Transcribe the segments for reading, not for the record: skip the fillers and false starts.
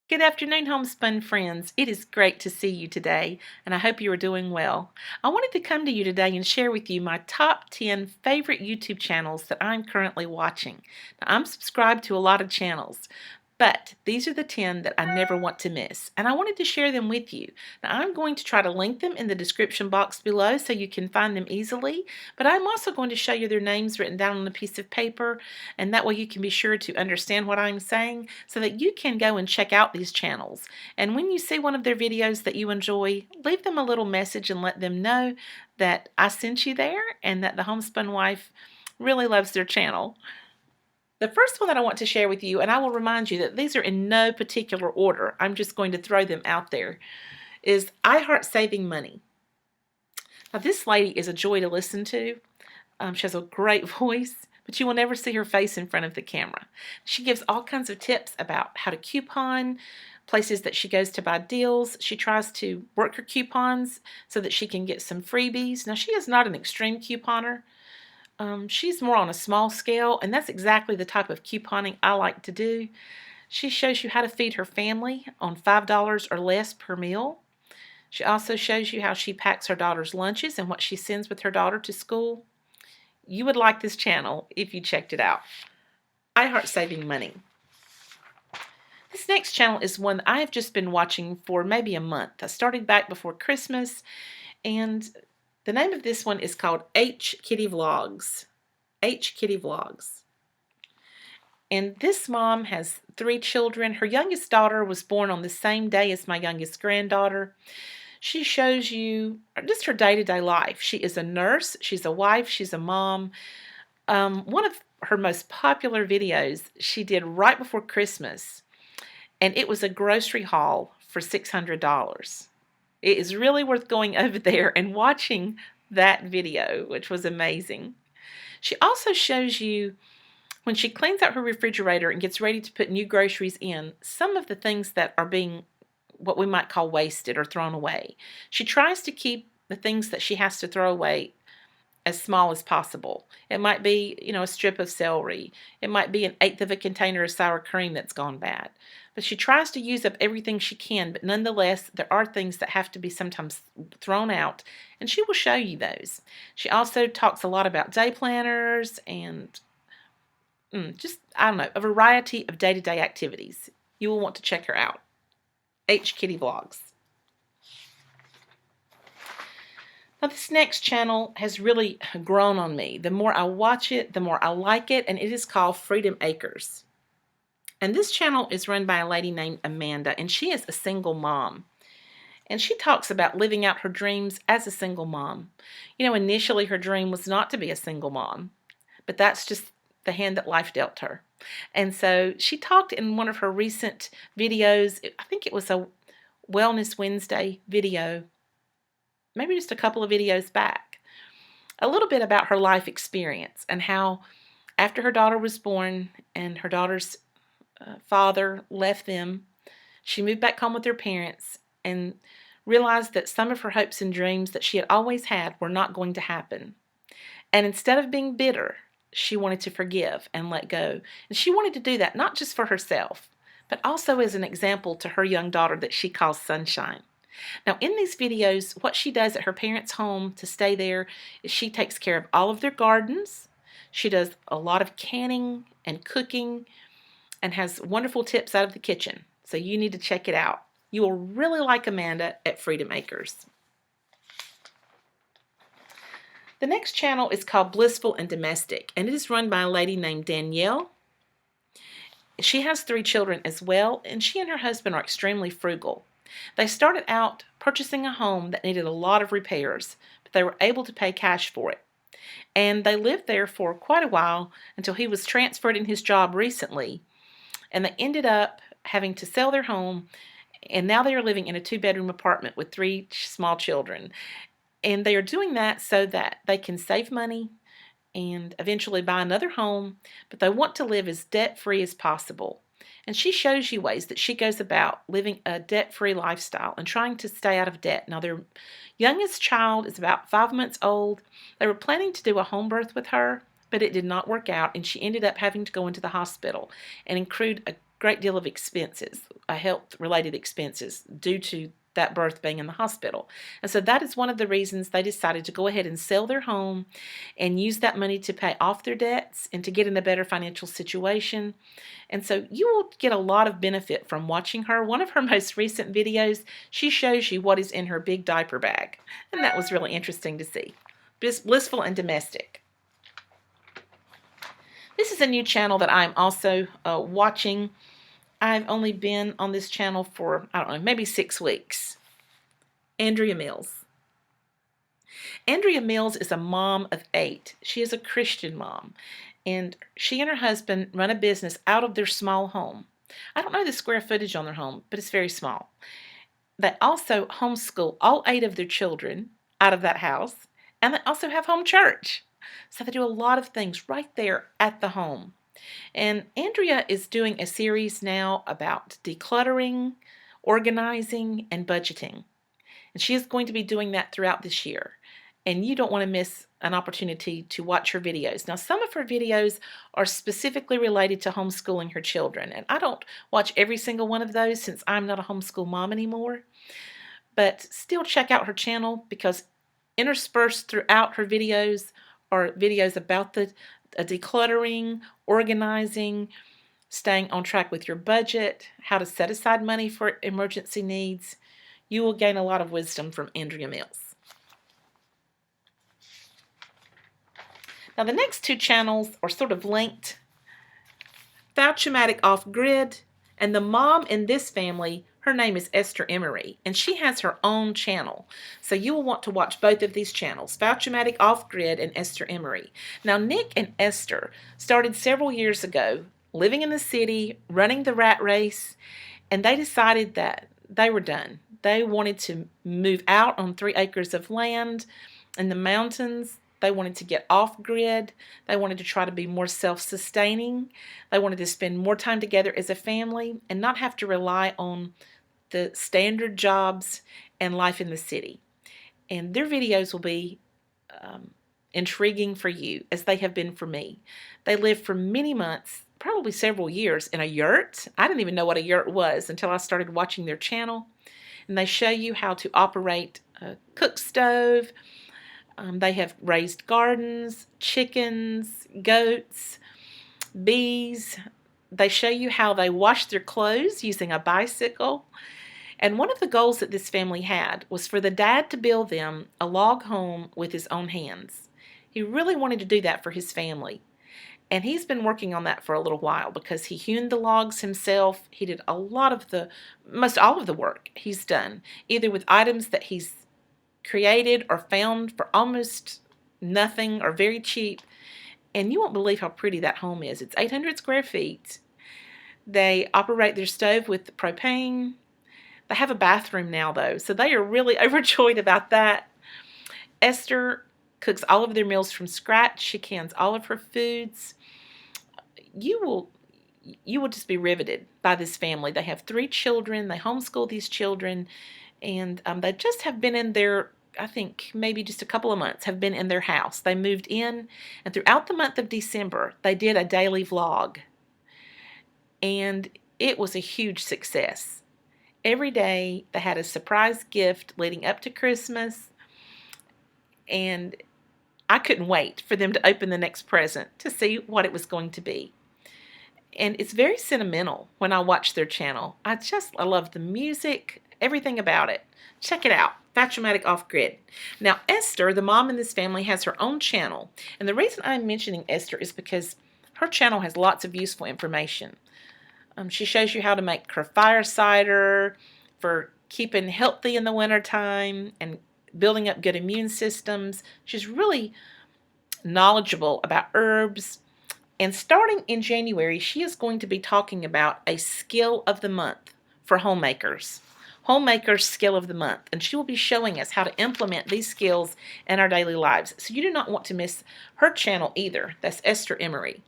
Good afternoon, homespun friends. It is great to see you today, and I hope you are doing well. I wanted to come to you today and share with you my top 10 favorite YouTube channels that I'm currently watching. Now, I'm subscribed to a lot of channels, but these are the 10 that I never want to miss, and I wanted to share them with you. Now, I'm going to try to link them in the description box below so you can find them easily, but I'm also going to show you their names written down on a piece of paper, and that way you can be sure to understand what I'm saying so that you can go and check out these channels. And when you see one of their videos that you enjoy, leave them a little message and let them know that I sent you there and that the homespun wife really loves their channel. The first one that I want to share with you, and I will remind you that these are in no particular order, I'm just going to throw them out there, is I Heart Saving Money. Now, this lady is a joy to listen to. She has a great voice, but you will never see her face in front of the camera. She gives all kinds of tips about how to coupon, places that she goes to buy deals. She tries to work her coupons so that she can get some freebies. Now, she is not an extreme couponer. She's more on a small scale, and that's exactly the type of couponing I like to do. She shows you how to feed her family on $5 or less per meal. She also shows you how she packs her daughter's lunches and what she sends with her daughter to school. You would like this channel if you checked it out. I Heart Saving Money. This next channel is one I have just been watching for maybe a month. I started back before Christmas, and the name of this one is called hkittyVLOGS. hkittyVLOGS. And this mom has 3 children. Her youngest daughter was born on the same day as my youngest granddaughter. She shows you just her day-to-day life. She is a nurse, she's a wife, she's a mom. One of her most popular videos she did right before Christmas, and it was a grocery haul for $600. It is really worth going over there and watching that video, which was amazing. She also shows you when she cleans out her refrigerator and gets ready to put new groceries in, some of the things that are being what we might call wasted or thrown away. She tries to keep the things that she has to throw away as small as possible. It might be, a strip of celery. It might be 1/8 of a container of sour cream that's gone bad. But she tries to use up everything she can, but nonetheless, there are things that have to be sometimes thrown out, and she will show you those. She also talks a lot about day planners and just, a variety of day-to-day activities. You will want to check her out. hkittyVLOGS. Now, this next channel has really grown on me. The more I watch it, the more I like it, and it is called Freedom Acres. And this channel is run by a lady named Amanda, and she is a single mom. And she talks about living out her dreams as a single mom. Initially her dream was not to be a single mom, but that's just the hand that life dealt her. And so she talked in one of her recent videos, I think it was a Wellness Wednesday video, maybe just a couple of videos back, a little bit about her life experience and how after her daughter was born and her daughter's father left them, she moved back home with her parents and realized that some of her hopes and dreams that she had always had were not going to happen. And instead of being bitter, she wanted to forgive and let go. And she wanted to do that not just for herself, but also as an example to her young daughter that she calls Sunshine. Now, in these videos, what she does at her parents' home to stay there is she takes care of all of their gardens. She does a lot of canning and cooking and has wonderful tips out of the kitchen. So you need to check it out. You will really like Amanda at Freedom Acres. The next channel is called Blissful and Domestic, and it is run by a lady named Danielle. She has 3 children as well, and she and her husband are extremely frugal. They started out purchasing a home that needed a lot of repairs, but they were able to pay cash for it. And they lived there for quite a while until he was transferred in his job recently, and they ended up having to sell their home, and now they are living in a 2-bedroom apartment with 3 small children. And they are doing that so that they can save money and eventually buy another home, but they want to live as debt-free as possible. And she shows you ways that she goes about living a debt-free lifestyle and trying to stay out of debt. Now, their youngest child is about 5 months old. They were planning to do a home birth with her, but it did not work out, and she ended up having to go into the hospital and incurred great deal of expenses, health-related expenses, due to that birth being in the hospital. And so that is one of the reasons they decided to go ahead and sell their home and use that money to pay off their debts and to get in a better financial situation. And so you will get a lot of benefit from watching her. One of her most recent videos, she shows you what is in her big diaper bag. And that was really interesting to see. Blissful and Domestic. This is a new channel that I'm also watching. I've only been on this channel for, I don't know, maybe 6 weeks. Andrea Mills. Andrea Mills is a mom of 8. She is a Christian mom, and she and her husband run a business out of their small home. I don't know the square footage on their home, but it's very small. They also homeschool all 8 of their children out of that house, and they also have home church. So they do a lot of things right there at the home. And Andrea is doing a series now about decluttering, organizing, and budgeting. And she is going to be doing that throughout this year. And you don't want to miss an opportunity to watch her videos. Now, some of her videos are specifically related to homeschooling her children. And I don't watch every single one of those since I'm not a homeschool mom anymore. But still check out her channel, because interspersed throughout her videos are videos about the decluttering, organizing, staying on track with your budget, how to set aside money for emergency needs. You will gain a lot of wisdom from Andrea Mills. Now the next 2 channels are sort of linked. Fouch-A-Matic Off Grid, and the mom in this family, her name is Esther Emery, and she has her own channel. So you will want to watch both of these channels, Fouch-A-Matic Off Grid and Esther Emery. Now Nick and Esther started several years ago living in the city, running the rat race, and they decided that they were done. They wanted to move out on 3 acres of land in the mountains. They wanted to get off grid. They wanted to try to be more self-sustaining. They wanted to spend more time together as a family and not have to rely on the standard jobs and life in the city. And their videos will be intriguing for you, as they have been for me. They lived for many months, probably several years, in a yurt. I didn't even know what a yurt was until I started watching their channel. And they show you how to operate a cook stove. They have raised gardens, chickens, goats, bees. They show you how they wash their clothes using a bicycle. And one of the goals that this family had was for the dad to build them a log home with his own hands. He really wanted to do that for his family. And he's been working on that for a little while, because he hewn the logs himself. He did most all of the work he's done, either with items that he's created or found for almost nothing or very cheap. And you won't believe how pretty that home is. It's 800 square feet. They operate their stove with propane. They have a bathroom now, though, so they are really overjoyed about that. Esther cooks all of their meals from scratch. She cans all of her foods. You will just be riveted by this family. They have 3 children. They homeschool these children, and they just have been in their, I think maybe just a couple of months, have been in their house. They moved in, and throughout the month of December, they did a daily vlog, and it was a huge success. Every day they had a surprise gift leading up to Christmas, and I couldn't wait for them to open the next present to see what it was going to be. And it's very sentimental when I watch their channel. I love the music, everything about it. Check it out, Fouch-A-Matic Off Grid. Now Esther, the mom in this family, has her own channel. And the reason I'm mentioning Esther is because her channel has lots of useful information. She shows you how to make her fire cider for keeping healthy in the wintertime and building up good immune systems. She's really knowledgeable about herbs. And starting in January, she is going to be talking about a skill of the month for homemakers. Homemaker's skill of the month. And she will be showing us how to implement these skills in our daily lives. So you do not want to miss her channel either. That's Esther Emery.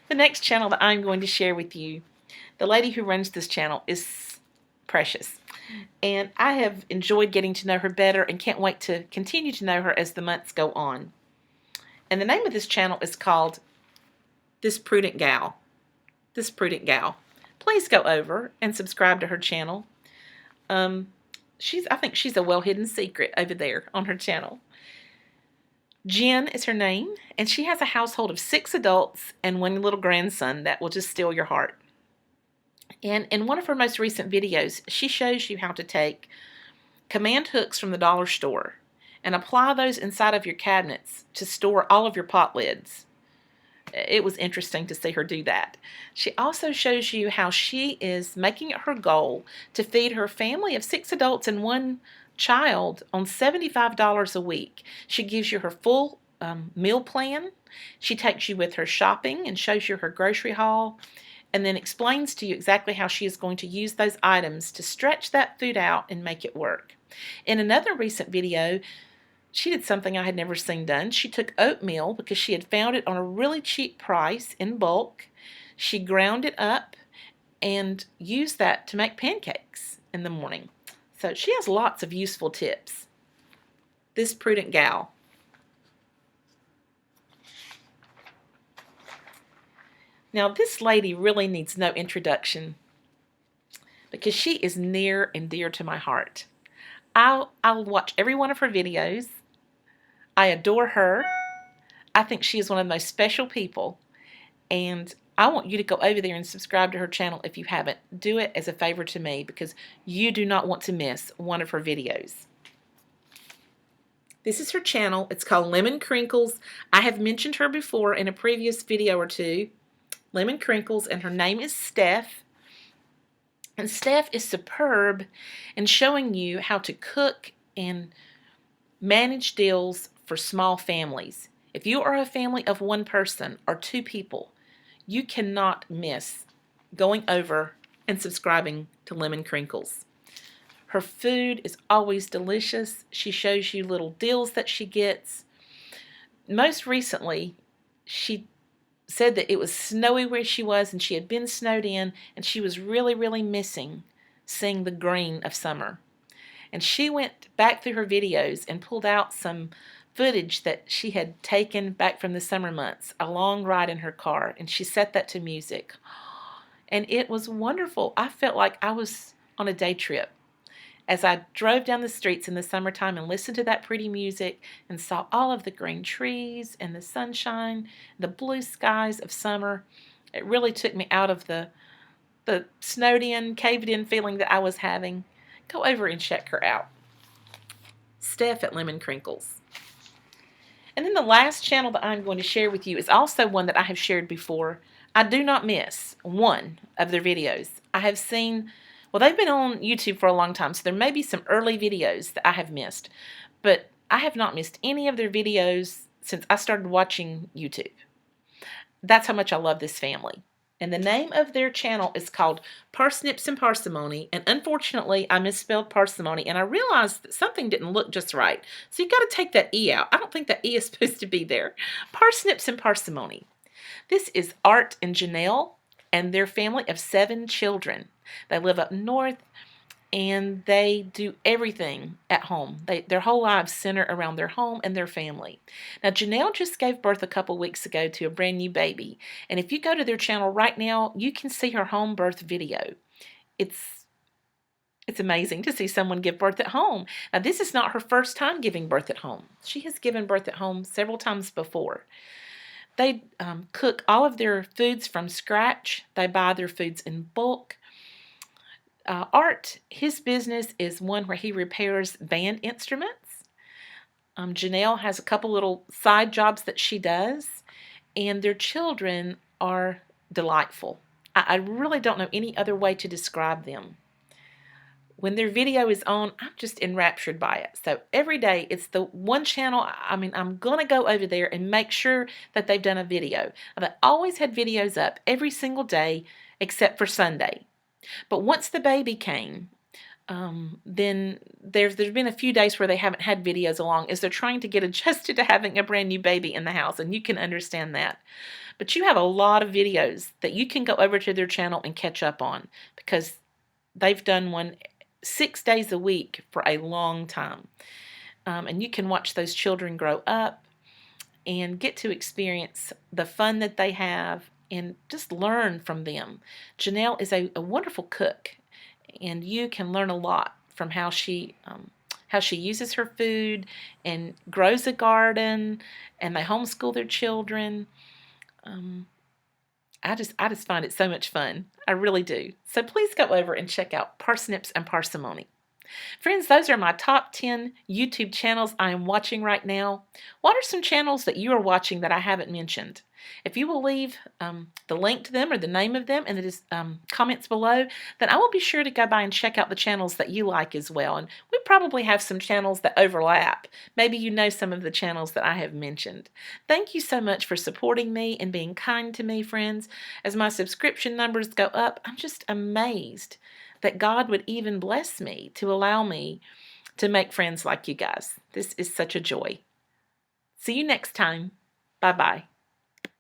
The next channel that I'm going to share with you, the lady who runs this channel is precious. And I have enjoyed getting to know her better and can't wait to continue to know her as the months go on. And the name of this channel is called this Prudent Gal. Please go over and subscribe to her channel. I think she's a well-hidden secret over there on her channel. Jen is her name, and she has a household of 6 adults and 1 little grandson that will just steal your heart. And in one of her most recent videos, she shows you how to take command hooks from the dollar store and apply those inside of your cabinets to store all of your pot lids. It was interesting to see her do that. She also shows you how she is making it her goal to feed her family of 6 adults and 1 child on $75 a week. She gives you her full meal plan. She takes you with her shopping and shows you her grocery haul, and then explains to you exactly how she is going to use those items to stretch that food out and make it work. In another recent video, she did something I had never seen done. She took oatmeal because she had found it on a really cheap price in bulk. She ground it up and used that to make pancakes in the morning. So she has lots of useful tips. This Prudent Gal. Now this lady really needs no introduction because she is near and dear to my heart. I'll watch every one of her videos. I adore her. I think she is one of the most special people, and I want you to go over there and subscribe to her channel if you haven't. Do it as a favor to me because you do not want to miss one of her videos. This is her channel. It's called Lemon Crinkles. I have mentioned her before in a previous video or two. Lemon Crinkles, and her name is Steph. And Steph is superb in showing you how to cook and manage deals for small families. If you are a family of 1 person or 2 people, you cannot miss going over and subscribing to Lemon Crinkles. Her food is always delicious. She shows you little deals that she gets. Most recently, she said that it was snowy where she was and she had been snowed in and she was really, really missing seeing the green of summer. And she went back through her videos and pulled out some footage that she had taken back from the summer months, a long ride in her car, and she set that to music. And it was wonderful. I felt like I was on a day trip as I drove down the streets in the summertime and listened to that pretty music and saw all of the green trees and the sunshine, the blue skies of summer. It really took me out of the snowed in, caved in feeling that I was having. Go over and check her out. Steph at Lemon Crinkles. And then the last channel that I'm going to share with you is also one that I have shared before. I do not miss one of their videos. I have seen, well, they've been on YouTube for a long time, so there may be some early videos that I have missed. But I have not missed any of their videos since I started watching YouTube. That's how much I love this family. And the name of their channel is called Parsnips and Parsimony. And unfortunately, I misspelled parsimony. And I realized that something didn't look just right. So you got to take that E out. I don't think that E is supposed to be there. Parsnips and Parsimony. This is Art and Janelle and their family of 7 children. They live up north and they do everything at home. Their whole lives center around their home and their family. Now, Janelle just gave birth a couple weeks ago to a brand new baby. And if you go to their channel right now, you can see her home birth video. It's amazing to see someone give birth at home. Now, this is not her first time giving birth at home. She has given birth at home several times before. They cook all of their foods from scratch. They buy their foods in bulk. Art, his business is one where he repairs band instruments. Janelle has a couple little side jobs that she does, and their children are delightful. I really don't know any other way to describe them. When their video is on, I'm just enraptured by it. So every day, it's the one channel, I'm going to go over there and make sure that they've done a video. They always had videos up every single day except for Sunday. But once the baby came, then there's been a few days where they haven't had videos along as they're trying to get adjusted to having a brand new baby in the house, and you can understand that. But you have a lot of videos that you can go over to their channel and catch up on because they've done one 6 days a week for a long time. And you can watch those children grow up and get to experience the fun that they have and just learn from them. Janelle is a wonderful cook, and you can learn a lot from how she uses her food and grows a garden, and they homeschool their children. I just find it so much fun. I really do. So please go over and check out Parsnips and Parsimony. Friends, those are my top 10 YouTube channels I am watching right now. What are some channels that you are watching that I haven't mentioned? If you will leave the link to them or the name of them in the comments below, then I will be sure to go by and check out the channels that you like as well. And we probably have some channels that overlap. Maybe you know some of the channels that I have mentioned. Thank you so much for supporting me and being kind to me, friends. As my subscription numbers go up, I'm just amazed that God would even bless me to allow me to make friends like you guys. This is such a joy. See you next time. Bye-bye.